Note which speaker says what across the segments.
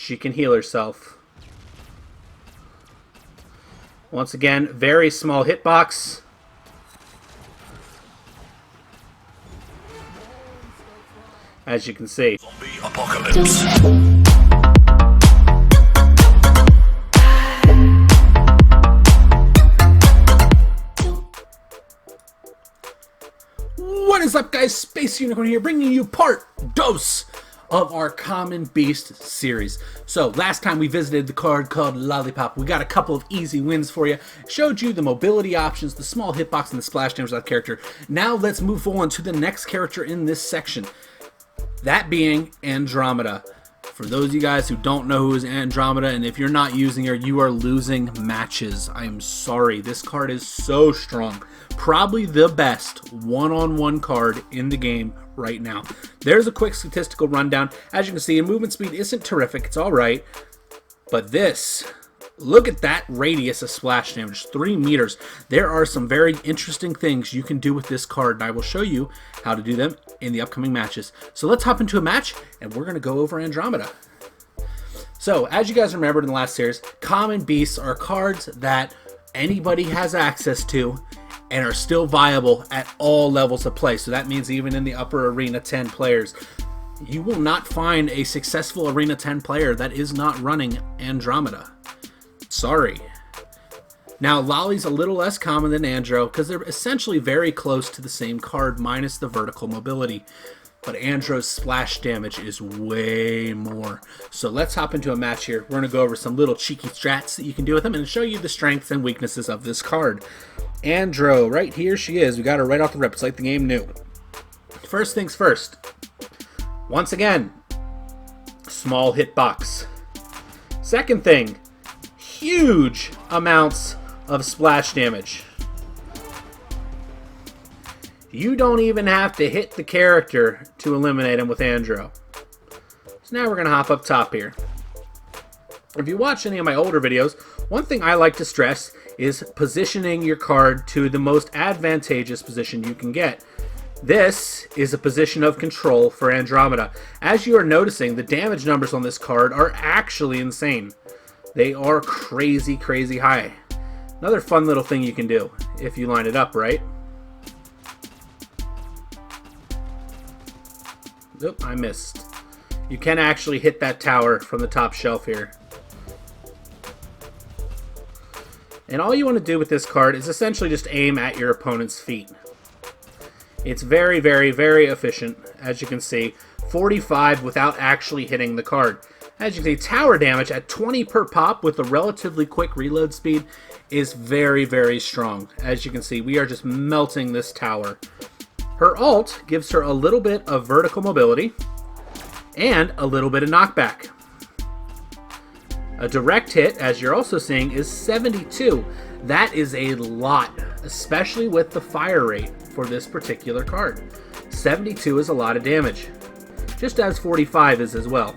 Speaker 1: She can heal herself. Once again, very small hitbox. As you can see.
Speaker 2: Zombie apocalypse.
Speaker 1: What is up, guys? Space Unicorn here, bringing you part 2 of our Common Beast series. So, last time we visited the card called LOLYPOP. We got a couple of easy wins for you. Showed you the mobility options, the small hitbox, and the splash damage of that character. Now, let's move on to the next character in this section. That being Andrometa. For those of you guys who don't know who is Andrometa, and if you're not using her, you are losing matches. I am sorry. This card is so strong. Probably the best one-on-one card in the game right now. There's a quick statistical rundown. As you can see, movement speed isn't terrific. It's alright. But this, look at that radius of splash damage, 3 meters. There are some very interesting things you can do with this card, and I will show you how to do them in the upcoming matches. So let's hop into a match, and we're going to go over Andrometa. So, as you guys remembered in the last series, Common Beasts are cards that anybody has access to and are still viable at all levels of play. So that means even in the upper Arena 10 players. You will not find a successful Arena 10 player that is not running Andrometa. Sorry. Now, Lolly's a little less common than Andro because they're essentially very close to the same card minus the vertical mobility. But Andro's splash damage is way more. So let's hop into a match here. We're going to go over some little cheeky strats that you can do with them and show you the strengths and weaknesses of this card. Andro, right here she is. We got her right off the rip. It's like the game knew. First things first. Once again, small hitbox. Second thing, huge amounts of splash damage. You don't even have to hit the character to eliminate him with Andro. So now we're going to hop up top here. If you watch any of my older videos, one thing I like to stress is positioning your card to the most advantageous position you can get. This is a position of control for Andrometa. As you are noticing, the damage numbers on this card are actually insane. They are crazy, crazy high. Another fun little thing you can do if you line it up right. Oop, I missed. You can actually hit that tower from the top shelf here. And all you want to do with this card is essentially just aim at your opponent's feet. It's very, very, very efficient, as you can see. 45 without actually hitting the card. As you can see, tower damage at 20 per pop with a relatively quick reload speed is very, very strong. As you can see, we are just melting this tower. Her ult gives her a little bit of vertical mobility and a little bit of knockback. A direct hit, as you're also seeing, is 72. That is a lot, especially with the fire rate for this particular card. 72 is a lot of damage, just as 45 is as well.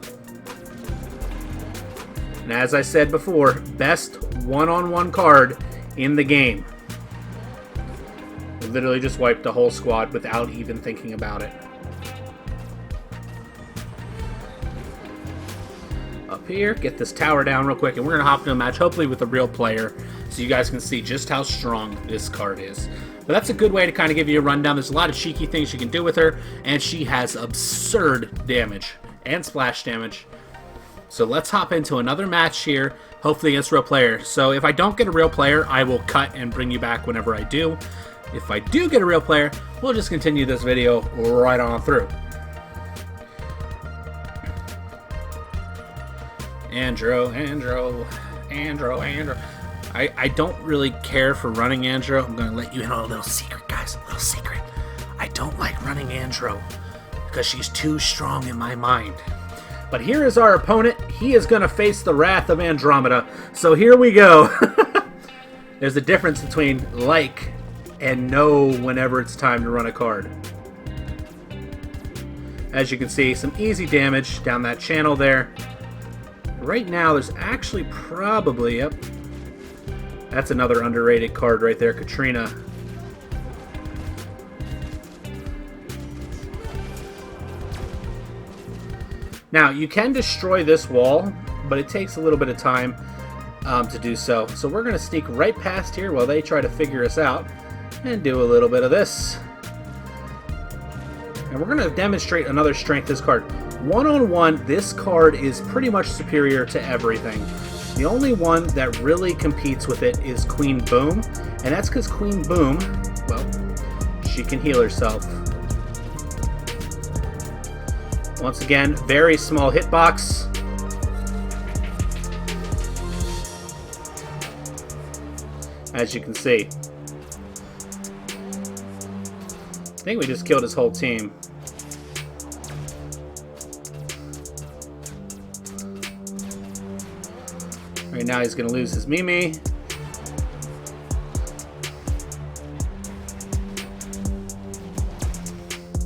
Speaker 1: And as I said before, best one-on-one card in the game. Literally just wiped the whole squad without even thinking about it. Up here, get this tower down real quick, and we're going to hop into a match, hopefully with a real player, so you guys can see just how strong this card is. But that's a good way to kind of give you a rundown. There's a lot of cheeky things you can do with her, and she has absurd damage and splash damage. So let's hop into another match here, hopefully against a real player. So if I don't get a real player, I will cut and bring you back whenever I do. If I do get a real player, we'll just continue this video right on through. Andro. I don't really care for running Andro. I'm going to let you in on a little secret, guys. A little secret. I don't like running Andro because she's too strong in my mind. But here is our opponent. He is going to face the wrath of Andrometa. So here we go. There's a difference between like and know whenever it's time to run a card. As you can see, some easy damage down that channel there. Right now, there's actually probably, yep, that's another underrated card right there, Katrina. Now, you can destroy this wall but it takes a little bit of time to do so. So we're going to sneak right past here while they try to figure us out and do a little bit of this. And we're going to demonstrate another strength of this card. One-on-one, this card is pretty much superior to everything. The only one that really competes with it is Queen Boom, and that's because Queen Boom, well, she can heal herself. Once again, very small hitbox. As you can see. I think we just killed his whole team. Right now he's going to lose his Mimi.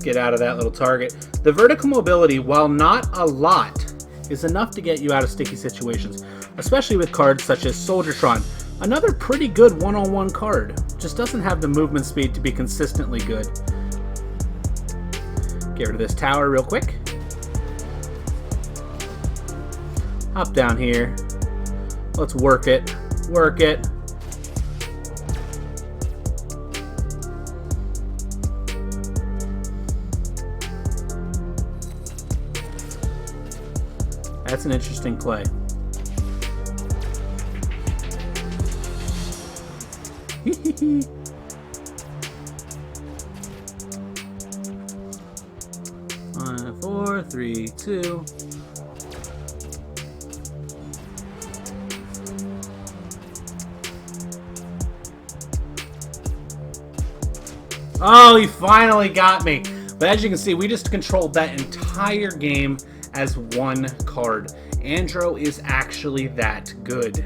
Speaker 1: Get out of that little target. The vertical mobility, while not a lot, is enough to get you out of sticky situations, especially with cards such as Soldiertron. Another pretty good one-on-one card. Just doesn't have the movement speed to be consistently good. Get rid of this tower real quick. Hop down here. Let's work it. Work it. That's an interesting play. Five, 4, 3, 2. Oh, he finally got me. But as you can see, we just controlled that entire game as one card. Andro is actually that good.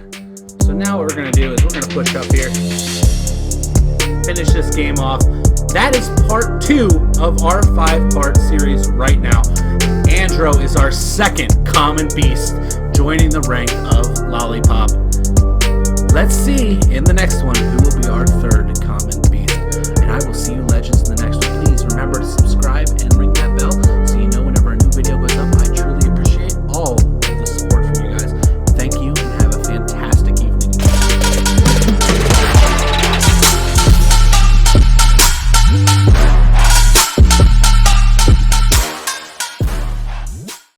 Speaker 1: So now what we're going to do is we're going to push up here, finish this game off. That is part 2 of our 5-part series right now. Andro is our second common beast, joining the rank of Lollipop. Let's see in the next one who will be our third.